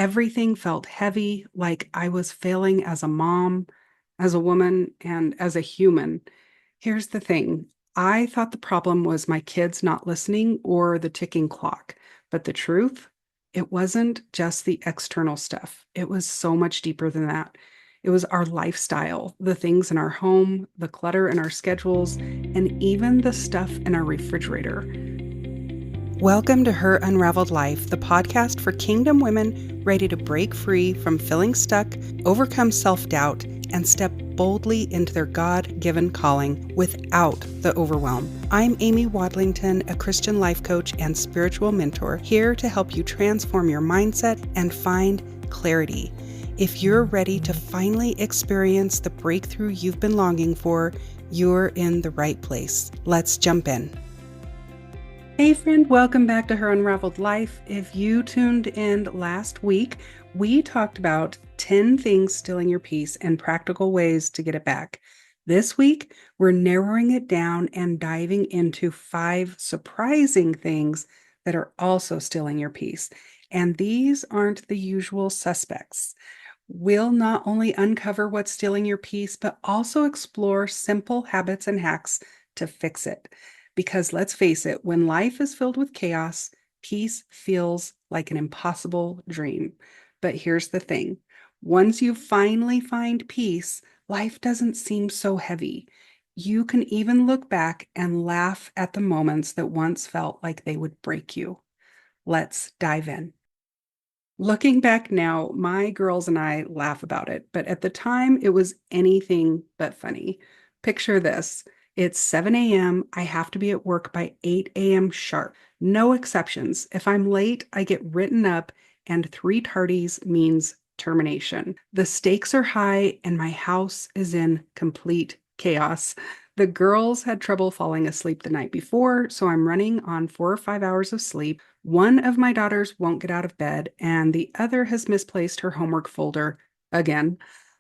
Everything felt heavy, like I was failing as a mom, as a woman, and as a human. Here's the thing. I thought the problem was my kids not listening or the ticking clock. But the truth, it wasn't just the external stuff. It was so much deeper than that. It was our lifestyle, the things in our home, the clutter in our schedules, and even the stuff in our refrigerator. Welcome to Her Unraveled Life, the podcast for kingdom women ready to break free from feeling stuck, overcome self-doubt, and step boldly into their God-given calling without the overwhelm. I'm Amy Wadlington, a Christian life coach and spiritual mentor, here to help you transform your mindset and find clarity. If you're ready to finally experience the breakthrough you've been longing for, you're in the right place. Let's jump in. Hey friend, welcome back to Her Unraveled Life. If you tuned in last week, we talked about 10 things stealing your peace and practical ways to get it back. This week, we're narrowing it down and diving into 5 surprising things that are also stealing your peace. And these aren't the usual suspects. We'll not only uncover what's stealing your peace, but also explore simple habits and hacks to fix it. Because let's face it, when life is filled with chaos, peace feels like an impossible dream. But here's the thing. Once you finally find peace, life doesn't seem so heavy. You can even look back and laugh at the moments that once felt like they would break you. Let's dive in. Looking back now, my girls and I laugh about it, but at the time it was anything but funny. Picture this. It's 7 a.m. I have to be at work by 8 a.m. sharp. No exceptions. If I'm late, I get written up, and 3 tardies means termination. The stakes are high, and my house is in complete chaos. The girls had trouble falling asleep the night before, so I'm running on 4 or 5 hours of sleep. One of my daughters won't get out of bed, and the other has misplaced her homework folder again.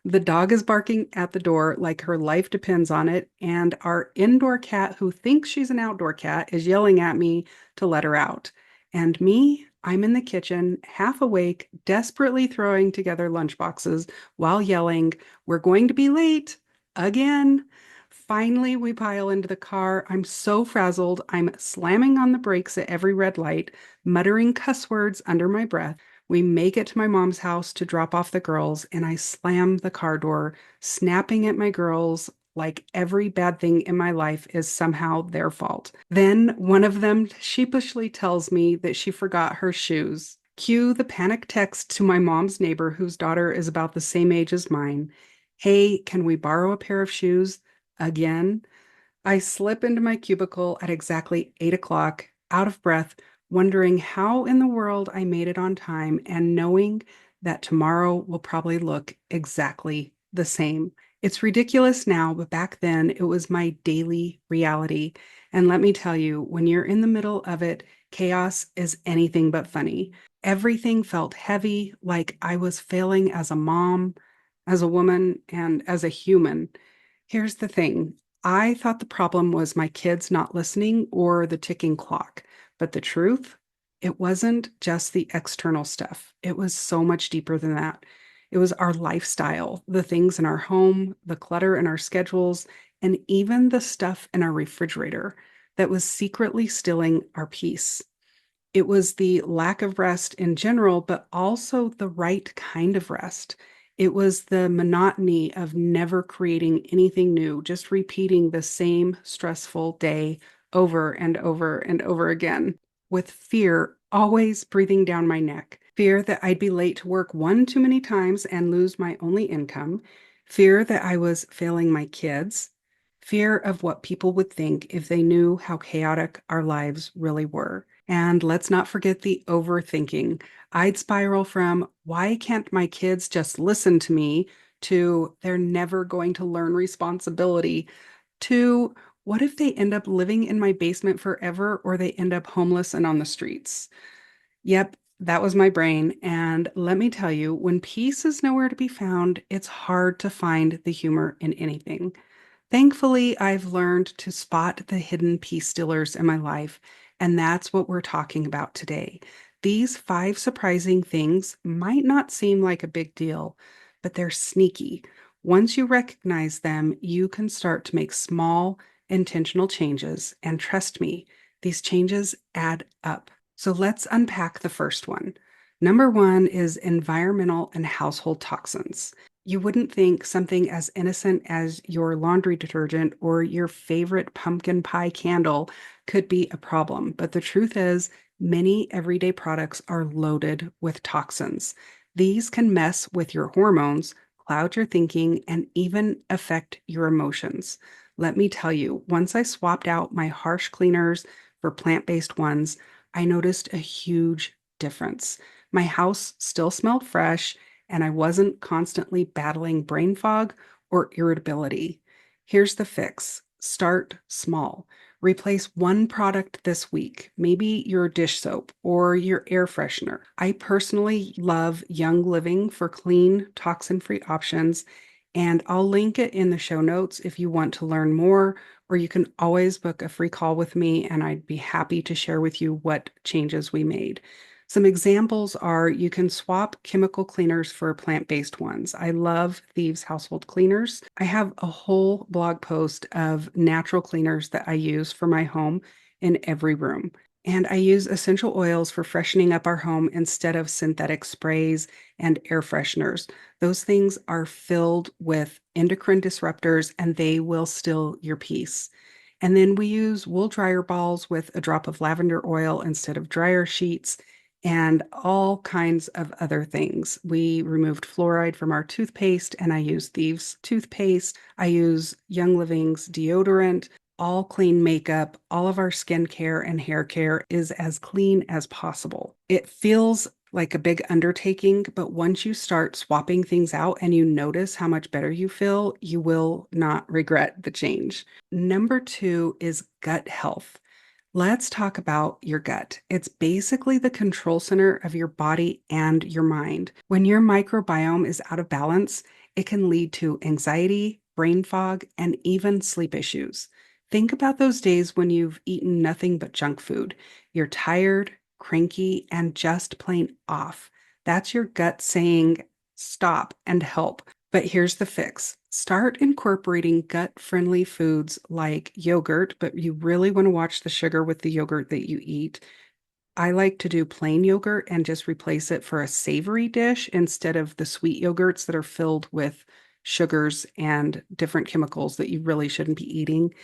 The dog is barking at the door like her life depends on it, and our indoor cat, who thinks she's an outdoor cat, is yelling at me to let her out. And me, I'm in the kitchen, half awake, desperately throwing together lunchboxes while yelling, "We're going to be late again." Finally, we pile into the car. I'm so frazzled. I'm slamming on the brakes at every red light, muttering cuss words under my breath. We make it to my mom's house to drop off the girls, and I slam the car door, snapping at my girls like every bad thing in my life is somehow their fault. Then one of them sheepishly tells me that she forgot her shoes. Cue the panic text to my mom's neighbor, whose daughter is about the same age as mine. "Hey, can we borrow a pair of shoes?" Again. I slip into my cubicle at exactly 8 o'clock, out of breath, wondering how in the world I made it on time and knowing that tomorrow will probably look exactly the same. It's ridiculous now, but back then it was my daily reality. And let me tell you, when you're in the middle of it, chaos is anything but funny. Everything felt heavy, like I was failing as a mom, as a woman, and as a human. Here's the thing. I thought the problem was my kids not listening or the ticking clock. But the truth, it wasn't just the external stuff. It was so much deeper than that. It was our lifestyle, the things in our home, the clutter in our schedules, and even the stuff in our refrigerator that was secretly stealing our peace. It was the lack of rest in general, but also the right kind of rest. It was the monotony of never creating anything new, just repeating the same stressful day over and over and over again, with fear always breathing down my neck. Fear that I'd be late to work one too many times and lose my only income. Fear that I was failing my kids. Fear of what people would think if they knew how chaotic our lives really were. And let's not forget the overthinking. I'd spiral from, "Why can't my kids just listen to me?" to, "They're never going to learn responsibility," to, "What if they end up living in my basement forever or they end up homeless and on the streets?" Yep, that was my brain. And let me tell you, when peace is nowhere to be found, it's hard to find the humor in anything. Thankfully, I've learned to spot the hidden peace stealers in my life, and that's what we're talking about today. These five surprising things might not seem like a big deal, but they're sneaky. Once you recognize them, you can start to make small, intentional changes. And trust me, these changes add up. So let's unpack the first one. Number one is environmental and household toxins. You wouldn't think something as innocent as your laundry detergent or your favorite pumpkin pie candle could be a problem. But the truth is, many everyday products are loaded with toxins. These can mess with your hormones, cloud your thinking, and even affect your emotions. Let me tell you, once I swapped out my harsh cleaners for plant-based ones, I noticed a huge difference. My house still smelled fresh, and I wasn't constantly battling brain fog or irritability. Here's the fix. Start small. Replace one product this week, maybe your dish soap or your air freshener. I personally love Young Living for clean, toxin-free options, and I'll link it in the show notes if you want to learn more, or you can always book a free call with me, and I'd be happy to share with you what changes we made. Some examples are you can swap chemical cleaners for plant-based ones. I love Thieves Household Cleaners. I have a whole blog post of natural cleaners that I use for my home in every room. And I use essential oils for freshening up our home instead of synthetic sprays and air fresheners. Those things are filled with endocrine disruptors and they will still your peace. And then we use wool dryer balls with a drop of lavender oil instead of dryer sheets and all kinds of other things. We removed fluoride from our toothpaste, and I use Thieves toothpaste. I use Young Living's deodorant, all clean makeup. All of our skincare and hair care is as clean as possible. It feels like a big undertaking, but once you start swapping things out and you notice how much better you feel, you will not regret the change. Number two is gut health. Let's talk about your gut. It's basically the control center of your body and your mind. When your microbiome is out of balance, it can lead to anxiety, brain fog, and even sleep issues. Think about those days when you've eaten nothing but junk food. You're tired, cranky, and just plain off. That's your gut saying, stop and help. But here's the fix. Start incorporating gut-friendly foods like yogurt, but you really want to watch the sugar with the yogurt that you eat. I like to do plain yogurt and just replace it for a savory dish instead of the sweet yogurts that are filled with sugars and different chemicals that you really shouldn't be eating.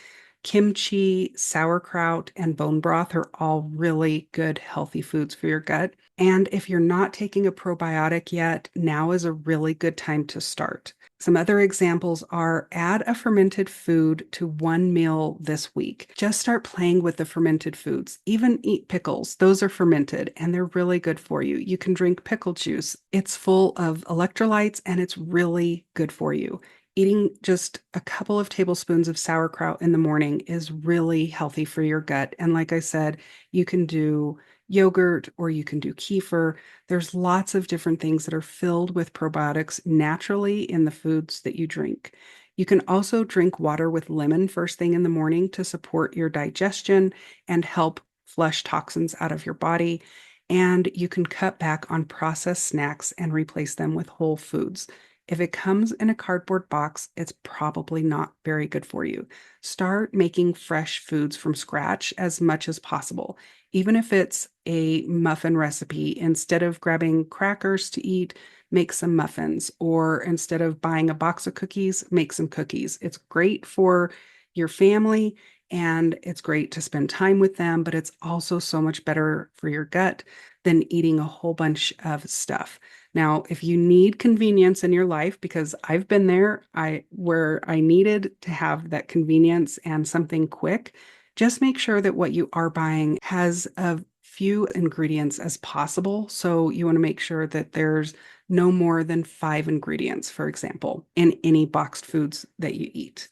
Kimchi, sauerkraut, and bone broth are all really good, healthy foods for your gut. And if you're not taking a probiotic yet, now is a really good time to start. Some other examples are add a fermented food to one meal this week. Just start playing with the fermented foods. Even eat pickles. Those are fermented and they're really good for you. You can drink pickle juice. It's full of electrolytes and it's really good for you. Eating just a couple of tablespoons of sauerkraut in the morning is really healthy for your gut. And like I said, you can do yogurt or you can do kefir. There's lots of different things that are filled with probiotics naturally in the foods that you drink. You can also drink water with lemon first thing in the morning to support your digestion and help flush toxins out of your body. And you can cut back on processed snacks and replace them with whole foods. If it comes in a cardboard box, it's probably not very good for you. Start making fresh foods from scratch as much as possible. Even if it's a muffin recipe, instead of grabbing crackers to eat, make some muffins. Or instead of buying a box of cookies, make some cookies. It's great for your family and it's great to spend time with them, but it's also so much better for your gut than eating a whole bunch of stuff. Now, if you need convenience in your life, because I've been there, where I needed to have that convenience and something quick, just make sure that what you are buying has a few ingredients as possible. So you want to make sure that there's no more than 5 ingredients, for example, in any boxed foods that you eat.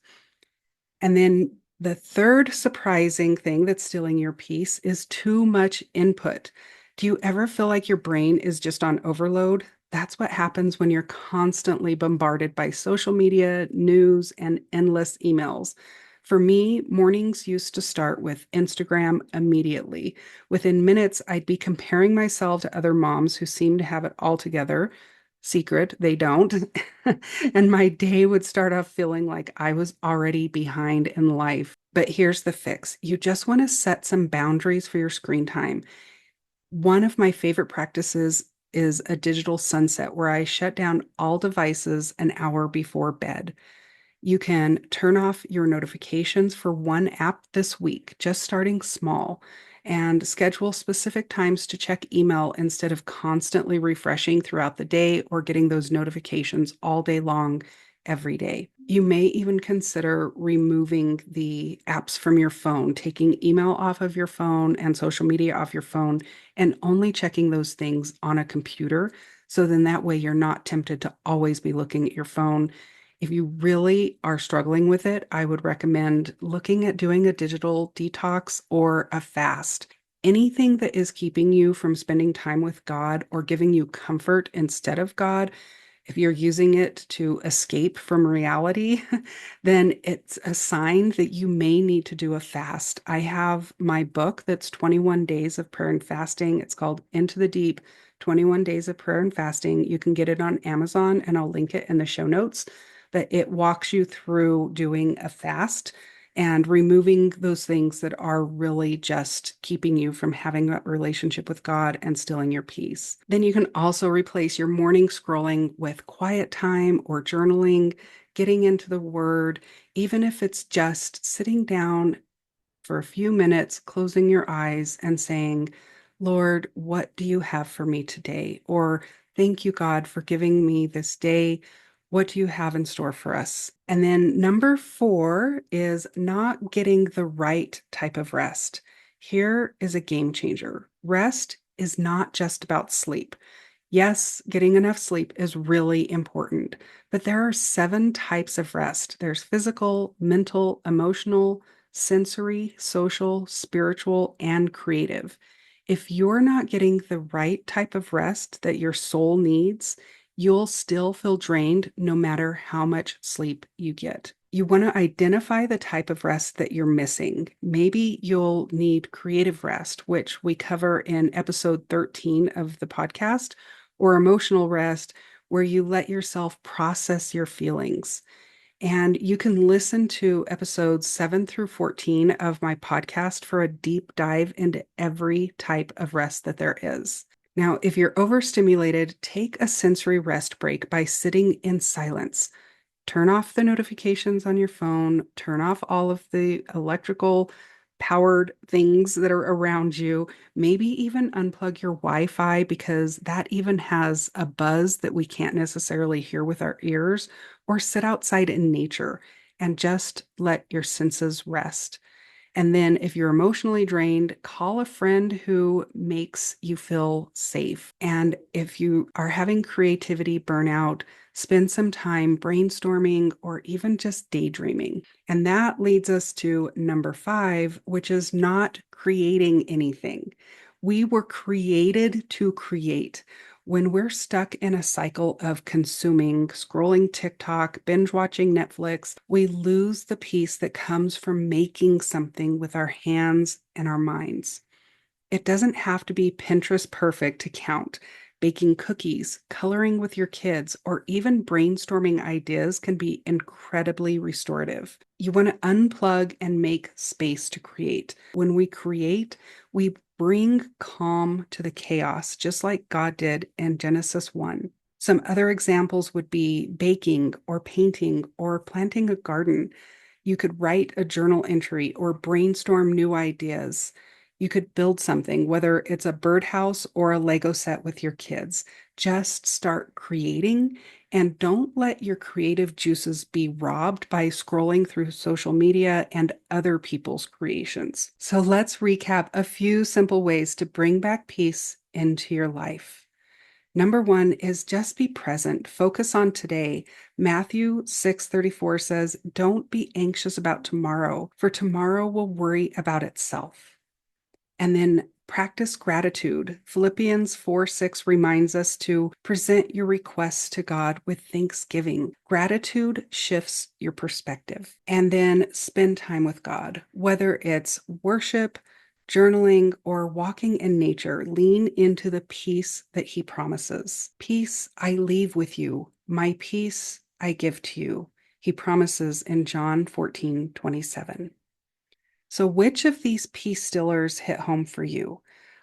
And then the third surprising thing that's stealing your peace is too much input. Do you ever feel like your brain is just on overload? That's what happens when you're constantly bombarded by social media, news, and endless emails. For me, mornings used to start with Instagram immediately. Within minutes, I'd be comparing myself to other moms who seem to have it all together. Secret, they don't. And my day would start off feeling like I was already behind in life. But here's the fix. You just want to set some boundaries for your screen time. One of my favorite practices is a digital sunset where I shut down all devices an hour before bed. You can turn off your notifications for one app this week, just starting small, and schedule specific times to check email instead of constantly refreshing throughout the day or getting those notifications all day long every day. You may even consider removing the apps from your phone, taking email off of your phone and social media off your phone, and only checking those things on a computer. So then that way you're not tempted to always be looking at your phone. If you really are struggling with it, I would recommend looking at doing a digital detox or a fast. Anything that is keeping you from spending time with God or giving you comfort instead of God, if you're using it to escape from reality, then it's a sign that you may need to do a fast. I have my book that's 21 Days of Prayer and Fasting. It's called Into the Deep 21 Days of Prayer and Fasting. You can get it on Amazon, and I'll link it in the show notes. But it walks you through doing a fast and removing those things that are really just keeping you from having a relationship with God and stealing your peace. Then you can also replace your morning scrolling with quiet time or journaling, getting into the Word, even if it's just sitting down for a few minutes, closing your eyes and saying, Lord, what do you have for me today? Or thank you, God, for giving me this day. What do you have in store for us? And then number 4 is not getting the right type of rest. Here is a game changer. Rest is not just about sleep. Yes, getting enough sleep is really important, but there are 7 types of rest. There's physical, mental, emotional, sensory, social, spiritual, and creative. If you're not getting the right type of rest that your soul needs, you'll still feel drained no matter how much sleep you get. You want to identify the type of rest that you're missing. Maybe you'll need creative rest, which we cover in episode 13 of the podcast, or emotional rest, where you let yourself process your feelings. And you can listen to episodes 7 through 14 of my podcast for a deep dive into every type of rest that there is. Now, if you're overstimulated, take a sensory rest break by sitting in silence. Turn off the notifications on your phone, turn off all of the electrical powered things that are around you, maybe even unplug your Wi-Fi because that even has a buzz that we can't necessarily hear with our ears, or sit outside in nature and just let your senses rest. And then if you're emotionally drained, call a friend who makes you feel safe. And if you are having creativity burnout, spend some time brainstorming or even just daydreaming. And that leads us to number 5, which is not creating anything. We were created to create. When we're stuck in a cycle of consuming, scrolling TikTok, binge watching Netflix, we lose the peace that comes from making something with our hands and our minds. It doesn't have to be Pinterest perfect to count. Baking cookies, coloring with your kids, or even brainstorming ideas can be incredibly restorative. You want to unplug and make space to create. When we create, we bring calm to the chaos, just like God did in Genesis 1. Some other examples would be baking or painting or planting a garden. You could write a journal entry or brainstorm new ideas. You could build something, whether it's a birdhouse or a Lego set with your kids. Just start creating and don't let your creative juices be robbed by scrolling through social media and other people's creations. So let's recap a few simple ways to bring back peace into your life. Number 1 is just be present. Focus on today. Matthew 6:34 says, "Don't be anxious about tomorrow, for tomorrow will worry about itself." And then practice gratitude. Philippians 4:6 reminds us to present your requests to God with thanksgiving. Gratitude shifts your perspective. And then spend time with God, whether it's worship, journaling, or walking in nature. Lean into the peace that He promises. Peace I leave with you, my peace I give to you, He promises in John 14:27. So, which of these peace stillers hit home for you?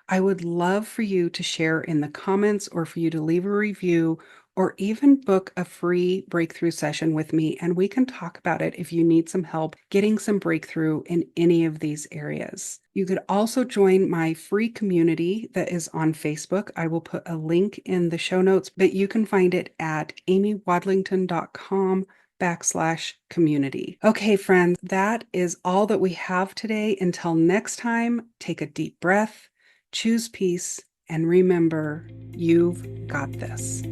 I would love for you to share in the comments, or for you to leave a review, or even book a free breakthrough session with me, and we can talk about it if you need some help getting some breakthrough in any of these areas. You could also join my free community that is on Facebook. I will put a link in the show notes, but you can find it at amywadlington.com/community. Okay, friends, that is all that we have today. Until next time, take a deep breath, choose peace, and remember, you've got this.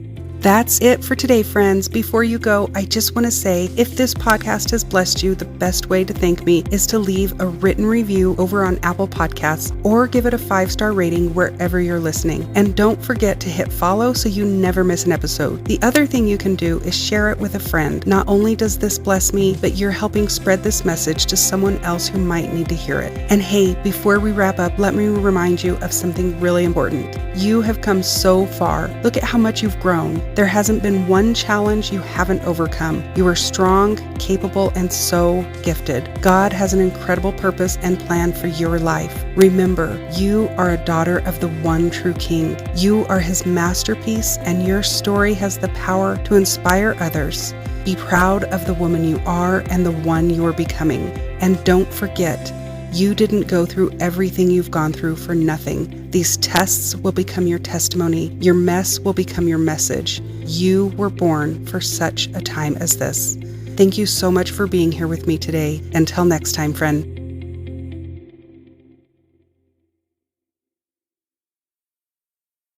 That's it for today, friends. Before you go, I just want to say, if this podcast has blessed you, the best way to thank me is to leave a written review over on Apple Podcasts, or give it a 5-star rating wherever you're listening. And don't forget to hit follow so you never miss an episode. The other thing you can do is share it with a friend. Not only does this bless me, but you're helping spread this message to someone else who might need to hear it. And hey, before we wrap up, let me remind you of something really important. You have come so far. Look at how much you've grown. There hasn't been one challenge you haven't overcome. You are strong, capable, and so gifted. God has an incredible purpose and plan for your life. Remember, you are a daughter of the one true King. You are His masterpiece, and your story has the power to inspire others. Be proud of the woman you are and the one you are becoming. And don't forget, you didn't go through everything you've gone through for nothing. These tests will become your testimony. Your mess will become your message. You were born for such a time as this. Thank you so much for being here with me today. Until next time, friend.